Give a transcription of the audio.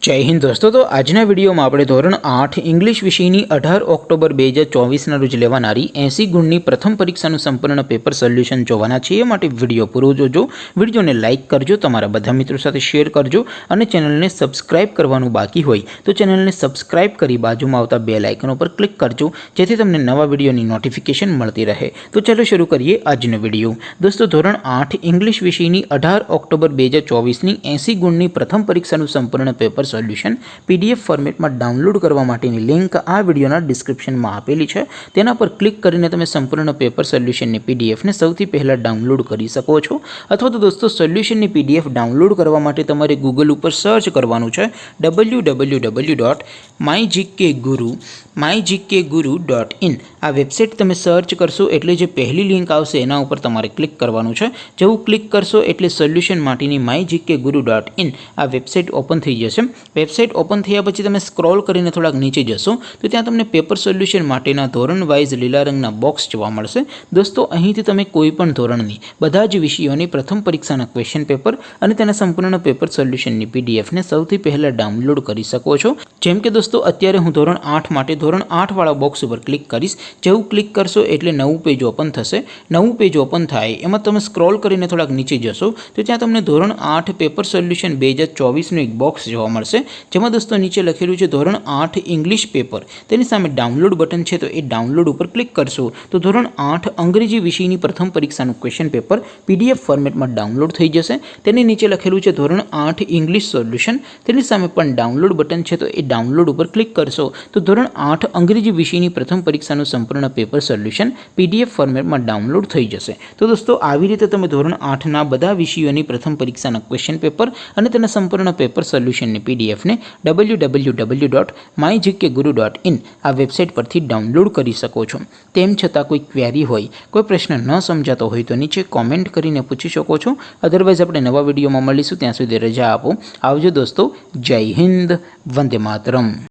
जय हिंद दोस्तों। तो आजना विडियो में આપણે ધોરણ 8 इंग्लिश વિષયની 18 ઓક્ટોબર 2024 રોજ લેવાનારી 80 ગુણની પ્રથમ પરીક્ષાનું સંપૂર્ણ પેપર સોલ્યુશન જોવાના છે। એ માટે વિડિયો પૂરો જોજો, વિડિયોને લાઇક કરજો, તમારા બધા મિત્રો સાથે શેર કરજો અને ચેનલને સબસ્ક્રાઇબ કરવાનું બાકી હોય તો ચેનલને સબસ્ક્રાઇબ કરી બાજુમાં આવતા બેલ આઇકન ઉપર ક્લિક કરજો જેથી તમને નવા વિડિયોની નોટિફિકેશન મળતી રહે। તો ચાલો શરૂ કરીએ આજનો વિડિયો। દોસ્તો ધોરણ 8 इंग्लिश વિષયની 18 ઓક્ટોબર 2024ની 80 ગુણની પ્રથમ પરીક્ષાનું સંપૂર્ણ પેપર સોલ્યુશન पीडीएफ फॉर्मेट में डाउनलॉड करवा माटेनी लिंक आ विडियोना डिस्क्रिप्शन में आपेली है। तेना पर क्लिक करीने तमे संपूर्ण पेपर सोल्यूशन ने पीडीएफ ने सौथी पहला डाउनलॉड करी सको छो। अथवा तो दोस्तों सोल्यूशन ने पीडीएफ डाउनलॉड करवा माटे तमारे गूगल पर सर्च करवानुं छे www.mygkguru.in। आ वेबसाइट तमे सर्च करशो एटले जे पहली लिंक आवशे एना उपर तमारे क्लिक करवानुं छे। जेवुं क्लिक करशो एटले सोल्यूशन माटेनी mygkguru.in आ वेबसाइट ओपन थई जशे। वेबसाइट ओपन थया पछी तमे स्क्रॉल करीने थोड़ाक नीचे जशो तो त्यां तमने पेपर सोल्यूशन माटेना धोरण वाइज लीला रंगना बॉक्स जोवा मळशे। दोस्तों અહીંથી તમે કોઈપણ ધોરણની બધા જ વિષયોની પ્રથમ પરીક્ષાના ક્વેશ્ચન પેપર અને તેના સંપૂર્ણ પેપર સોલ્યુશનની પીડીએફ ને સૌથી પહેલા ડાઉનલોડ કરી શકો છો। જેમ કે દોસ્તો અત્યારે હું ધોરણ 8 માટે ધોરણ 8 વાળા બોક્સ ઉપર ક્લિક કરીશ। જેવું ક્લિક કરશો એટલે નવું પેજ ઓપન થશે। નવું પેજ ઓપન થાય એમાં તમે સ્ક્રોલ કરીને થોડાક નીચે જશો તો ત્યાં તમને ધોરણ 8 પેપર સોલ્યુશન 2024 નું એક બોક્સ જોવા મળશે। જેમાં दोस्तों नीचे लखेलू है धोरण 8 इंग्लिश पेपर तेनी सामे डाउनलॉड बटन है तो ये डाउनलॉड पर क्लिक करशो तो धोरण 8 अंग्रेजी विषयनी प्रथम परीक्षाનું क्वेश्चन पेपर पीडीएफ फॉर्मेट में डाउनलॉड थई जशे। तेनी नीचे लखेलू है धोरण 8 इंग्लिश सोल्यूशन तेनी सामे पण डाउनलॉड बटन है तो ये डाउनलॉड पर क्लिक करशो तो धोरण 8 अंग्रेजी विषयनी प्रथम परीक्षाનું संपूर्ण पेपर सोल्यूशन पीडीएफ फॉर्मेट में डाउनलॉड थई जशे। तो दोस्तों આવી રીતે તમે ધોરણ 8 ના બધા વિષયોની પ્રથમ પરીક્ષાના ક્વેશ્ચન પેપર અને તેના સંપૂર્ણ પેપર સોલ્યુશનની પીડીએફ ને www.mygkguru.in आ वेबसाइट पर डाउनलॉड करी सको छो। तेम छतां कोई क्वेरी होय, कोई प्रश्न न समजातो होय तो नीचे कॉमेंट करीने पूछी शको छो। अदरवाइज आपणे नवा विडियोमां मळीशुं, त्यां सुधी रजा आपो। आवजो दोस्तों। जय हिंद, वंदे मातरम।